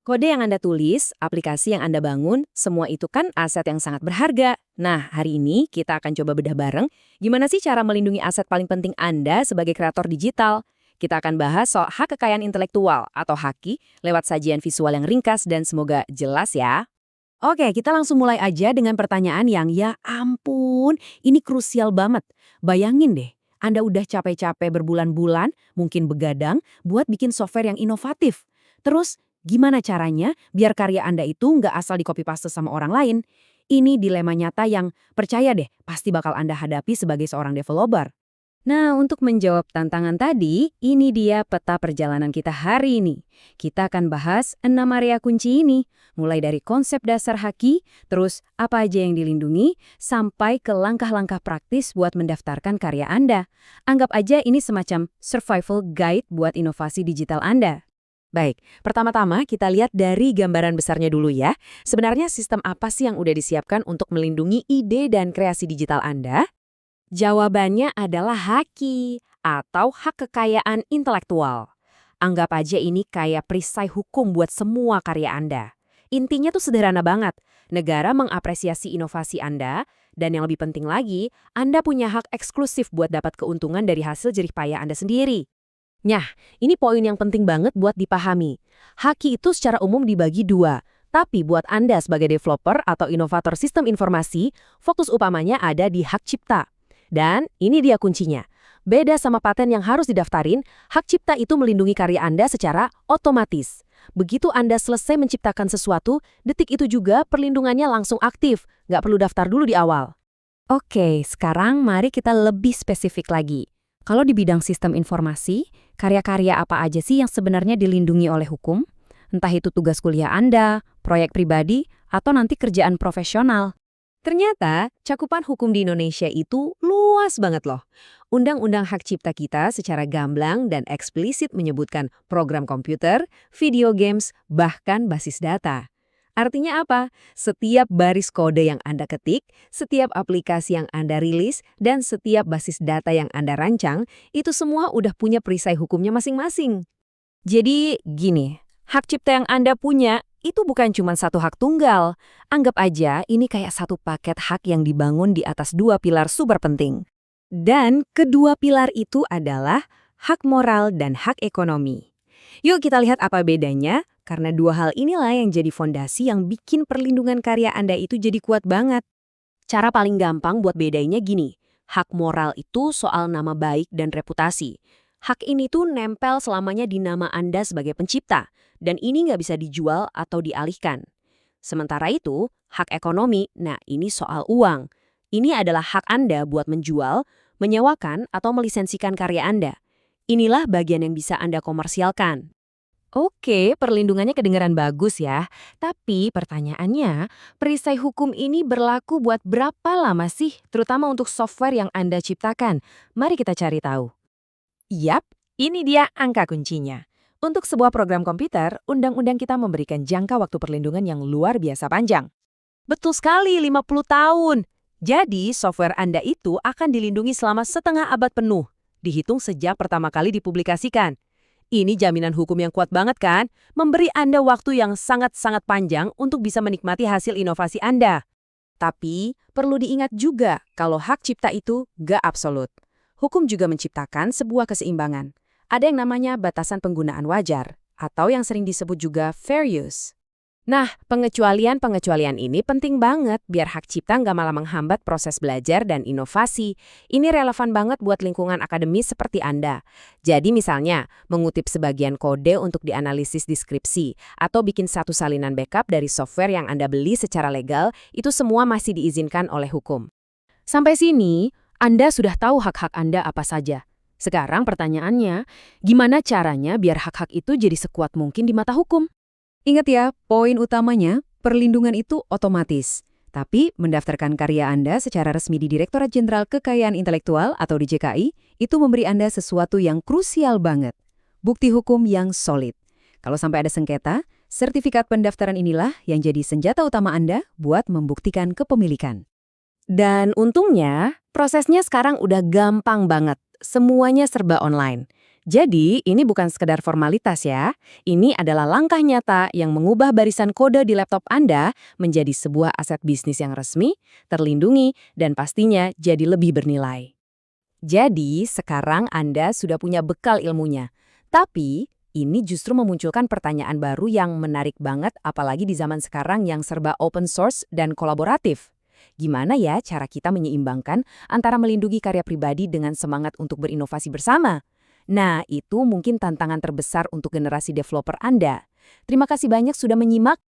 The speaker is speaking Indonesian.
Kode yang Anda tulis, aplikasi yang Anda bangun, semua itu kan aset yang sangat berharga. Nah, hari ini kita akan coba bedah bareng gimana sih cara melindungi aset paling penting Anda sebagai kreator digital. Kita akan bahas soal hak kekayaan intelektual atau haki lewat sajian visual yang ringkas dan semoga jelas ya. Oke, kita langsung mulai aja dengan pertanyaan yang ya ampun, ini krusial banget. Bayangin deh, Anda udah capek-capek berbulan-bulan, mungkin begadang, buat bikin software yang inovatif. Terus, gimana caranya biar karya Anda itu nggak asal di-copy-paste sama orang lain? Ini dilema nyata yang percaya deh, pasti bakal Anda hadapi sebagai seorang developer. Nah, untuk menjawab tantangan tadi, ini dia peta perjalanan kita hari ini. Kita akan bahas 6 area kunci ini, mulai dari konsep dasar haki, terus apa aja yang dilindungi, sampai ke langkah-langkah praktis buat mendaftarkan karya Anda. Anggap aja ini semacam survival guide buat inovasi digital Anda. Baik, pertama-tama kita lihat dari gambaran besarnya dulu ya. Sebenarnya sistem apa sih yang udah disiapkan untuk melindungi ide dan kreasi digital Anda? Jawabannya adalah haki atau hak kekayaan intelektual. Anggap aja ini kayak perisai hukum buat semua karya Anda. Intinya tuh sederhana banget. Negara mengapresiasi inovasi Anda, dan yang lebih penting lagi, Anda punya hak eksklusif buat dapat keuntungan dari hasil jerih payah Anda sendiri. Nah, ini poin yang penting banget buat dipahami. Haki itu secara umum dibagi dua. Tapi buat Anda sebagai developer atau inovator sistem informasi, fokus utamanya ada di hak cipta. Dan ini dia kuncinya. Beda sama paten yang harus didaftarin, hak cipta itu melindungi karya Anda secara otomatis. Begitu Anda selesai menciptakan sesuatu, detik itu juga perlindungannya langsung aktif, nggak perlu daftar dulu di awal. Oke, sekarang mari kita lebih spesifik lagi. Kalau di bidang sistem informasi, karya-karya apa aja sih yang sebenarnya dilindungi oleh hukum? Entah itu tugas kuliah Anda, proyek pribadi, atau nanti kerjaan profesional. Ternyata, cakupan hukum di Indonesia itu luas banget loh. Undang-undang hak cipta kita secara gamblang dan eksplisit menyebutkan program komputer, video games, bahkan basis data. Artinya apa? Setiap baris kode yang Anda ketik, setiap aplikasi yang Anda rilis, dan setiap basis data yang Anda rancang, itu semua udah punya perisai hukumnya masing-masing. Jadi gini, hak cipta yang Anda punya itu bukan cuma satu hak tunggal. Anggap aja ini kayak satu paket hak yang dibangun di atas dua pilar super penting. Dan kedua pilar itu adalah hak moral dan hak ekonomi. Yuk kita lihat apa bedanya, karena dua hal inilah yang jadi fondasi yang bikin perlindungan karya Anda itu jadi kuat banget. Cara paling gampang buat bedainnya gini, hak moral itu soal nama baik dan reputasi. Hak ini tuh nempel selamanya di nama Anda sebagai pencipta, dan ini nggak bisa dijual atau dialihkan. Sementara itu, hak ekonomi, nah ini soal uang. Ini adalah hak Anda buat menjual, menyewakan, atau melisensikan karya Anda. Inilah bagian yang bisa Anda komersialkan. Oke, perlindungannya kedengaran bagus ya. Tapi pertanyaannya, perisai hukum ini berlaku buat berapa lama sih, terutama untuk software yang Anda ciptakan? Mari kita cari tahu. Yap, ini dia angka kuncinya. Untuk sebuah program komputer, undang-undang kita memberikan jangka waktu perlindungan yang luar biasa panjang. Betul sekali, 50 tahun. Jadi, software Anda itu akan dilindungi selama setengah abad penuh, dihitung sejak pertama kali dipublikasikan. Ini jaminan hukum yang kuat banget kan? Memberi Anda waktu yang sangat-sangat panjang untuk bisa menikmati hasil inovasi Anda. Tapi, perlu diingat juga kalau hak cipta itu nggak absolut. Hukum juga menciptakan sebuah keseimbangan. Ada yang namanya batasan penggunaan wajar, atau yang sering disebut juga fair use. Nah, pengecualian-pengecualian ini penting banget biar hak cipta nggak malah menghambat proses belajar dan inovasi. Ini relevan banget buat lingkungan akademis seperti Anda. Jadi misalnya, mengutip sebagian kode untuk dianalisis deskripsi, atau bikin satu salinan backup dari software yang Anda beli secara legal, itu semua masih diizinkan oleh hukum. Sampai sini, Anda sudah tahu hak-hak Anda apa saja. Sekarang pertanyaannya, gimana caranya biar hak-hak itu jadi sekuat mungkin di mata hukum? Ingat ya, poin utamanya, perlindungan itu otomatis. Tapi mendaftarkan karya Anda secara resmi di Direktorat Jenderal Kekayaan Intelektual atau DJKI, itu memberi Anda sesuatu yang krusial banget. Bukti hukum yang solid. Kalau sampai ada sengketa, sertifikat pendaftaran inilah yang jadi senjata utama Anda buat membuktikan kepemilikan. Dan untungnya, prosesnya sekarang udah gampang banget. Semuanya serba online. Jadi, ini bukan sekedar formalitas ya. Ini adalah langkah nyata yang mengubah barisan kode di laptop Anda menjadi sebuah aset bisnis yang resmi, terlindungi, dan pastinya jadi lebih bernilai. Jadi, sekarang Anda sudah punya bekal ilmunya. Tapi, ini justru memunculkan pertanyaan baru yang menarik banget apalagi di zaman sekarang yang serba open source dan kolaboratif. Gimana ya cara kita menyeimbangkan antara melindungi karya pribadi dengan semangat untuk berinovasi bersama? Nah, itu mungkin tantangan terbesar untuk generasi developer Anda. Terima kasih banyak sudah menyimak.